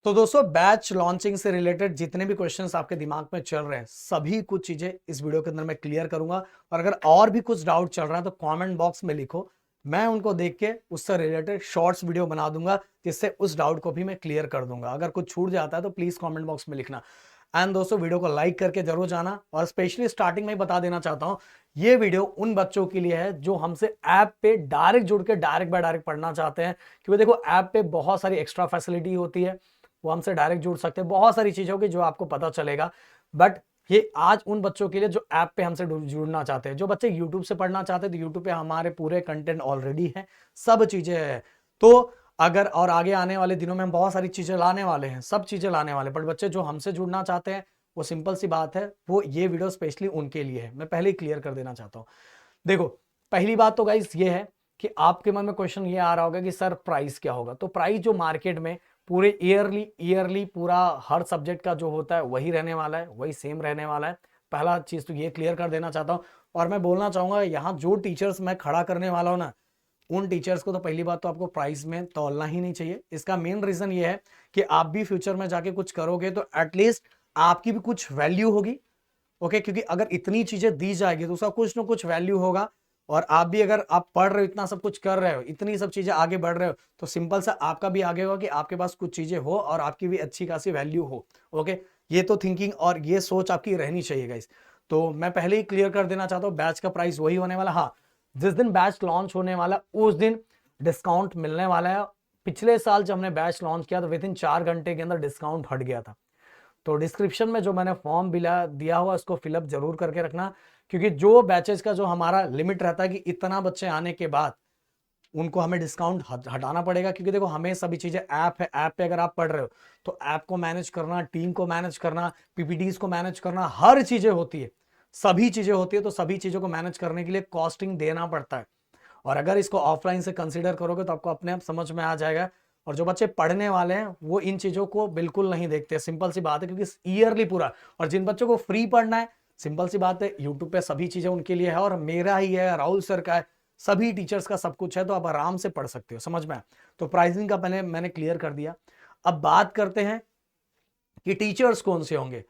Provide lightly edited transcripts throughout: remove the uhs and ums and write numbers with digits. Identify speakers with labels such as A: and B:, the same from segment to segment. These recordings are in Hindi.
A: तो दोस्तों बैच लॉन्चिंग से रिलेटेड जितने भी क्वेश्चंस आपके दिमाग में चल रहे हैं सभी कुछ चीजें इस वीडियो के अंदर मैं क्लियर करूंगा। और अगर और भी कुछ डाउट चल रहा है तो कमेंट बॉक्स में लिखो, मैं उनको देख के उससे रिलेटेड शॉर्ट्स वीडियो बना दूंगा जिससे उस डाउट को भी मैं क्लियर कर दूंगा। अगर कुछ छूट जाता है तो प्लीज कमेंट बॉक्स में लिखना। एंड दोस्तों वीडियो को लाइक करके जरूर जाना। और स्पेशली स्टार्टिंग में ही बता देना चाहता हूं, ये वीडियो उन बच्चों के लिए है जो हमसे ऐप पे डायरेक्ट जुड़ के डायरेक्ट बाय डायरेक्ट पढ़ना चाहते हैं। क्योंकि देखो ऐप पे बहुत सारी एक्स्ट्रा फैसिलिटी होती है, वो हमसे डायरेक्ट जुड़ सकते हैं, बहुत सारी चीजों की जो आपको पता चलेगा। बट ये आज उन बच्चों के लिए जो ऐप पे हमसे जुड़ना चाहते हैं। जो बच्चे यूट्यूब से पढ़ना चाहते हैं तो यूट्यूब पे हमारे पूरे कंटेंट ऑलरेडी है, सब चीजें हैं। तो अगर और आगे आने वाले दिनों में हम बहुत सारी चीजें लाने वाले हैं, सब चीजें लाने वाले हैं। बट बच्चे जो हमसे जुड़ना चाहते हैं वो सिंपल सी बात है, वो ये वीडियो स्पेशली उनके लिए है। मैं पहले ही क्लियर कर देना चाहता हूं। देखो पहली बात तो गाइस ये है कि आपके मन में क्वेश्चन ये आ रहा होगा कि सर प्राइस क्या होगा। तो प्राइस जो मार्केट में पूरे ईयरली पूरा हर सब्जेक्ट का जो होता है वही रहने वाला है, वही सेम रहने वाला है। पहला चीज तो ये क्लियर कर देना चाहता हूं। और मैं बोलना चाहूंगा यहाँ जो टीचर्स मैं खड़ा करने वाला हूं ना, उन टीचर्स को तो पहली बात तो आपको प्राइस में तौलना ही नहीं चाहिए। इसका मेन रीजन ये है कि आप भी फ्यूचर में जाके कुछ करोगे तो एटलीस्ट आपकी भी कुछ वैल्यू होगी। ओके, क्योंकि अगर इतनी चीजें दी जाएगी तो उसका कुछ ना कुछ वैल्यू होगा। और आप भी अगर आप पढ़ रहे हो, इतना सब कुछ कर रहे हो, इतनी सब चीजें आगे बढ़ रहे हो, तो सिंपल सा आपका भी आगे होगा कि आपके पास कुछ चीजें हो और आपकी भी अच्छी खासी वैल्यू हो। ओके, ये तो थिंकिंग और ये सोच आपकी रहनी चाहिए गाइस। तो मैं पहले ही क्लियर कर देना चाहता हूँ, बैच का प्राइस वही होने वाला। हाँ, जिस दिन बैच लॉन्च होने वाला उस दिन डिस्काउंट मिलने वाला है। पिछले साल जब हमने बैच लॉन्च किया तो विद इन 4 घंटे के अंदर डिस्काउंट हट गया था। तो डिस्क्रिप्शन में जो मैंने फॉर्म दिया हुआ उसको फिलअप जरूर करके रखना। क्योंकि जो बैचेस का जो हमारा लिमिट रहता है कि इतना बच्चे आने के बाद उनको हमें डिस्काउंट हटाना पड़ेगा। क्योंकि देखो हमें सभी चीजें ऐप है, ऐप पे अगर आप पढ़ रहे हो तो ऐप को मैनेज करना, टीम को मैनेज करना, पीपीटीज को मैनेज करना, हर चीजें होती है, सभी चीजें होती है। तो सभी चीजों को मैनेज करने के लिए कॉस्टिंग देना पड़ता है। और अगर इसको ऑफलाइन से कंसीडर करोगे तो आपको अपने आप समझ में आ जाएगा। और जो बच्चे पढ़ने वाले हैं वो इन चीजों को बिल्कुल नहीं देखते, सिंपल सी बात है, क्योंकि ईयरली पूरा। और जिन बच्चों को फ्री पढ़ना है, सिंपल सी बात है, यूट्यूब पे सभी चीजें उनके लिए है और मेरा ही है, राहुल सर का है, सभी टीचर्स का सब कुछ है। तो आप आराम से पढ़ सकते हो, समझ में। तो प्राइसिंग का पहले मैंने क्लियर कर दिया। अब बात करते हैं कि टीचर्स कौन से होंगे।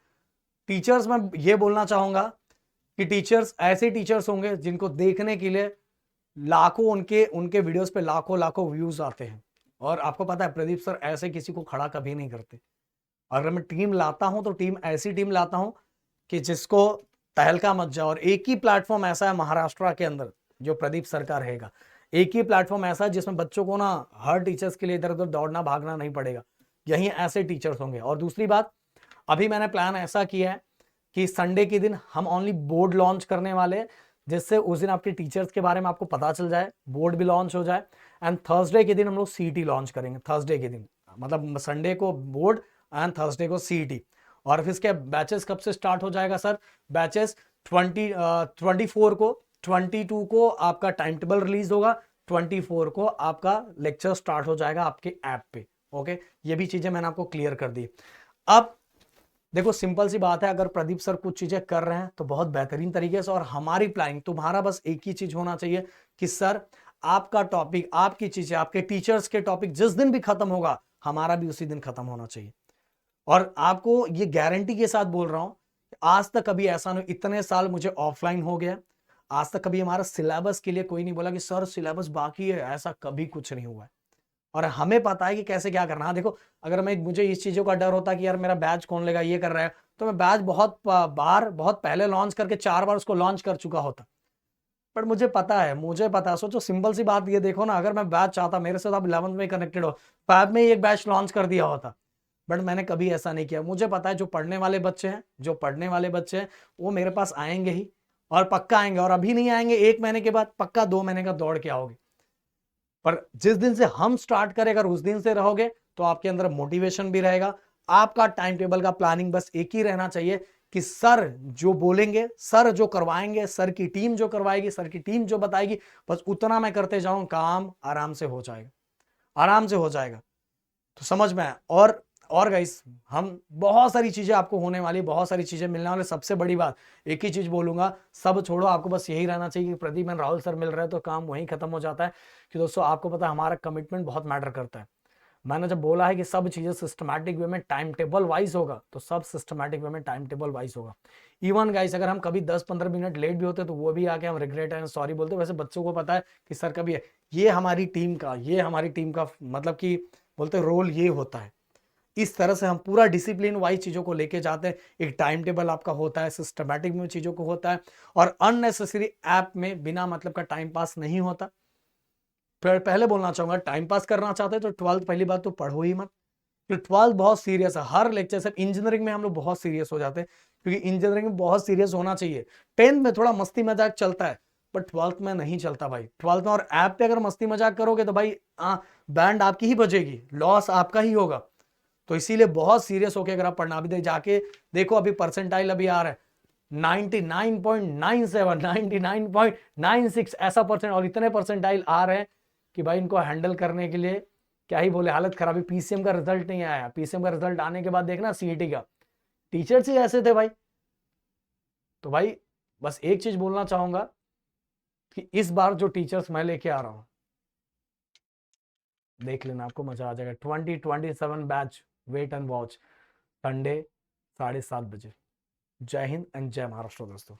A: टीचर्स मैं ये बोलना चाहूंगा कि टीचर्स ऐसे टीचर्स होंगे जिनको देखने के लिए लाखों उनके उनके वीडियोस पे लाखों लाखों व्यूज आते हैं। और आपको पता है प्रदीप सर ऐसे किसी को खड़ा कभी नहीं करते। अगर मैं टीम लाता हूं तो टीम ऐसी टीम लाता हूं कि जिसको तहलका मच जाए। और एक ही प्लेटफॉर्म ऐसा है महाराष्ट्र के अंदर जो प्रदीप सर का रहेगा। एक ही प्लेटफॉर्म ऐसा है जिसमें बच्चों को ना हर टीचर्स के लिए इधर उधर दौड़ना भागना नहीं पड़ेगा। यही ऐसे टीचर्स होंगे। और दूसरी बात, अभी मैंने प्लान ऐसा किया है कि संडे के दिन हम ओनली बोर्ड लॉन्च करने वाले हैं, जिससे उस दिन आपके टीचर्स के बारे में आपको पता चल जाए, बोर्ड भी लॉन्च हो जाए। एंड थर्सडे के दिन हम लोग सीईटी लॉन्च करेंगे। थर्सडे के दिन मतलब संडे को बोर्ड एंड थर्सडे को सीईटी। और फिर इसके बैचेस कब से स्टार्ट हो जाएगा सर? बैचेस 24 को, 22 को आपका टाइम टेबल रिलीज होगा, 24 को आपका लेक्चर स्टार्ट हो जाएगा आपके ऐप पे। ओके, ये भी चीजें मैंने आपको क्लियर कर दी। अब देखो सिंपल सी बात है, अगर प्रदीप सर कुछ चीजें कर रहे हैं तो बहुत बेहतरीन तरीके से। और हमारी प्लानिंग, तुम्हारा बस एक ही चीज होना चाहिए कि सर आपका टॉपिक, आपकी चीजें, आपके टीचर्स के टॉपिक जिस दिन भी खत्म होगा हमारा भी उसी दिन खत्म होना चाहिए। और आपको ये गारंटी के साथ बोल रहा हूं, आज तक कभी ऐसा नहीं, इतने साल मुझे ऑफलाइन हो गया, आज तक कभी हमारा सिलेबस के लिए कोई नहीं बोला कि सर सिलेबस बाकी है, ऐसा कभी कुछ नहीं हुआ है। और हमें पता है कि कैसे क्या करना है। देखो अगर मैं, मुझे इस चीजों का डर होता कि यार मेरा बैच कौन लेगा, ये कर रहा है, तो मैं बैच बहुत बार, बहुत पहले लॉन्च करके 4 बार उसको लॉन्च कर चुका होता। पर मुझे पता है, मुझे पता है। सोचो सिंपल सी बात ये देखो ना, अगर मैं बैच चाहता, मेरे से तो आप 11th में कनेक्टेड हो, 5 में ही एक बैच लॉन्च कर दिया होता। बट मैंने कभी ऐसा नहीं किया। मुझे पता है जो पढ़ने वाले बच्चे हैं, जो पढ़ने वाले बच्चे हैं वो मेरे पास आएंगे ही, और पक्का आएंगे। और अभी नहीं आएंगे 1 महीने के बाद, पक्का 2 महीने का दौड़ के आओगे। पर जिस दिन से हम स्टार्ट करें, अगर उस दिन से रहोगे तो आपके अंदर मोटिवेशन भी रहेगा। आपका टाइम टेबल का प्लानिंग बस एक ही रहना चाहिए कि सर जो बोलेंगे, सर जो करवाएंगे, सर की टीम जो करवाएगी, सर की टीम जो बताएगी, बस उतना मैं करते जाऊं, काम आराम से हो जाएगा, आराम से हो जाएगा। तो समझ में आया। और गाइस, हम बहुत सारी चीजें आपको होने वाली, बहुत सारी चीजें मिलने वाली। सबसे बड़ी बात एक ही चीज बोलूंगा, सब छोड़ो, आपको बस यही रहना चाहिए कि प्रदीप एंड राहुल सर मिल रहे हैं तो काम वहीं खत्म हो जाता है। कि दोस्तों आपको पता है हमारा कमिटमेंट बहुत मैटर करता है। मैंने जब बोला है कि सब चीजें सिस्टमैटिक वे में टाइम टेबल वाइज होगा, तो सब सिस्टमैटिक वे में टाइम टेबल वाइज होगा। इवन गाइस अगर हम कभी 10-15 मिनट लेट भी होते तो वो भी आके हम रिग्रेट एंड सॉरी बोलते। वैसे बच्चों को पता है कि सर कभी है, ये हमारी टीम का मतलब कि बोलते रोल ये होता है। इस तरह से हम पूरा डिसिप्लिन वाइज चीजों को लेके जाते हैं। एक टाइम टेबल आपका होता है, सिस्टमैटिक में चीजों को होता है, और अननेसेसरी ऐप में बिना मतलब का टाइम पास नहीं होता। फिर पहले बोलना चाहूंगा, टाइम पास करना चाहते हैं तो 12th पहली बात तो पढ़ो ही मत, क्योंकि 12th बहुत सीरियस है। हर लेक्चर से इंजीनियरिंग में हम लोग बहुत सीरियस हो जाते हैं, क्योंकि इंजीनियरिंग में बहुत सीरियस होना चाहिए। 10th में थोड़ा मस्ती मजाक चलता है, बट 12th में नहीं चलता भाई। 12th में और ऐप पे अगर मस्ती मजाक करोगे तो भाई बैंड आपकी ही बजेगी, लॉस आपका ही होगा। तो इसीलिए बहुत सीरियस होकर अगर आप पढ़ना भी दे जाके देखो, अभी परसेंटाइल अभी आ रहा है 99.97, 99.96 ऐसा परसेंट, और इतने परसेंटाइल आ रहे हैं कि भाई इनको हैंडल करने के लिए क्या ही बोले, हालत खराब है। पीसीएम का रिजल्ट नहीं आया, पीसीएम का रिजल्ट आने के बाद देखना सीईटी का, टीचर्स ही ऐसे थे भाई। तो भाई बस एक चीज बोलना चाहूंगा कि इस बार जो टीचर्स मैं लेके आ रहा हूं, देख लेना, आपको मजा आ जाएगा। 2027 batch, wait and watch, Sunday 7:30 बजे। जय हिंद एंड जय महाराष्ट्र दोस्तों।